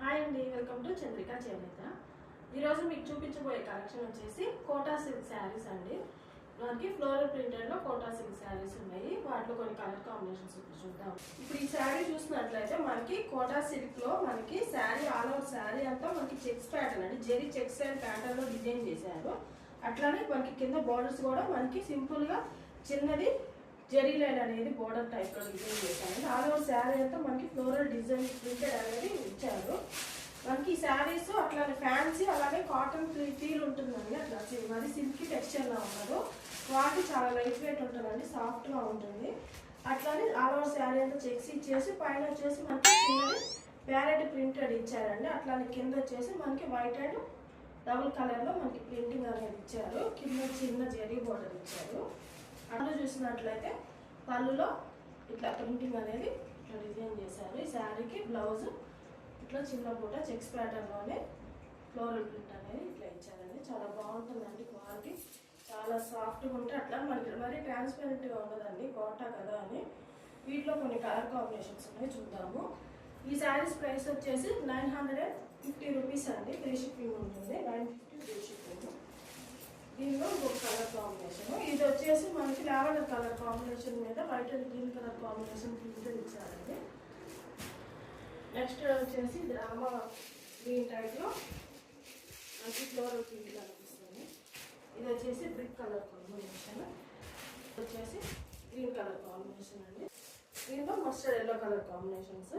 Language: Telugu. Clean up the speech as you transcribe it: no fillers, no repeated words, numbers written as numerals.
హాయ్ అండి, వెల్కమ్ టు చంద్రిక చేనేత. ఈరోజు మీకు చూపించబోయే కలెక్షన్ వచ్చేసి కోటా సిల్క్ శారీస్ అండి. మనకి ఫ్లోరల్ ప్రింటెడ్ లో కోటా సిల్క్ శారీస్ ఉన్నాయి. వాటిలో కొన్ని కలర్ కాంబినేషన్స్ ఇప్పుడు చూద్దాం. ఇప్పుడు ఈ శారీ చూసినట్లయితే మనకి కోటా సిల్క్ లో మనకి శారీ ఆల్ ఓవర్ శారీ అంతా మనకి చెక్స్ ప్యాటర్న్ అండి, జెరీ చెక్స్ అండ్ ప్యాటర్న్ లో డిజైన్ చేశారు. అట్లానే మనకి కింద బోర్డర్స్ కూడా మనకి సింపుల్ గా చిన్నది జెరీ లైన్ అనేది బోర్డర్ టైప్ లో డిజైన్ చేశారు. ఆల్ ఓవర్ శారీ అంతా మనకి ఫ్లోరల్ డిజైన్ ప్రింటెడ్ అనేది ఇచ్చారు. మనకి ఈ శారీస్ అట్లానే ఫ్యాన్సీ అలాగే కాటన్ ఫీల్ ఉంటుందండి. అట్లా మరి సిల్కీ టెక్స్చర్ లా ఉండదు, క్వాలిటీ చాలా లైట్ వెయిట్ ఉంటుందండి, సాఫ్ట్ గా ఉంటుంది. అట్లానే ఆల్ ఓవర్ శారీ అంతా చెక్స్ ఇచ్చేసి పైన వచ్చేసి మనకి చిన్నది ప్యారెట్ ప్రింటెడ్ ఇచ్చారండి. అట్లానే కింద వచ్చేసి మనకి వైట్ అండ్ డబుల్ కలర్ లో మనకి ప్రింటింగ్ అనేది ఇచ్చారు. కింద చిన్న జెరీ బోర్డర్ ఇచ్చారు. అందులో చూసినట్లయితే పళ్ళులో ఇట్లా ప్రింటింగ్ అనేది ఇట్లా డిజైన్ చేశారు. ఈ శారీకి బ్లౌజ్ ఇట్లా చిన్న పూట చెక్స్ ప్యాటర్న్లోనే ఫ్లోరల్ ప్రింట్ అనేది ఇట్లా ఇచ్చారండి. చాలా బాగుంటుందండి, క్వాలిటీ చాలా సాఫ్ట్గా ఉంటే అట్లా మనకి మరీ ట్రాన్స్పరెంట్గా ఉండదండి, కోటా కదా అని. వీటిలో కొన్ని కలర్ కాంబినేషన్స్ ఉన్నాయి, చూద్దాము. ఈ శారీస్ ప్రైస్ వచ్చేసి 950 రూపీస్ అండి. ఫ్రీ షిప్పింగ్ ఉంటుంది. 950 ఫ్రీ షిప్పింగ్. దీనిలో ఇంకొక కలర్ కాంబినేషన్, ఇది వచ్చేసి మనకి లావెండర్ కలర్ కాంబినేషన్ మీద white and green colour combination printed ఇచ్చారండి. నెక్స్ట్ వచ్చేసి రామా గ్రీన్ టైప్లో మనకి ఫ్లోరల్ ప్రింట్ కనిపిస్తుంది. ఇది వచ్చేసి బ్రిక్ కలర్ కాంబినేషన్, వచ్చేసి గ్రీన్ కలర్ కాంబినేషన్ అండి. దీంట్లో మస్టర్డ్ ఎల్లో కలర్ కాంబినేషన్స్.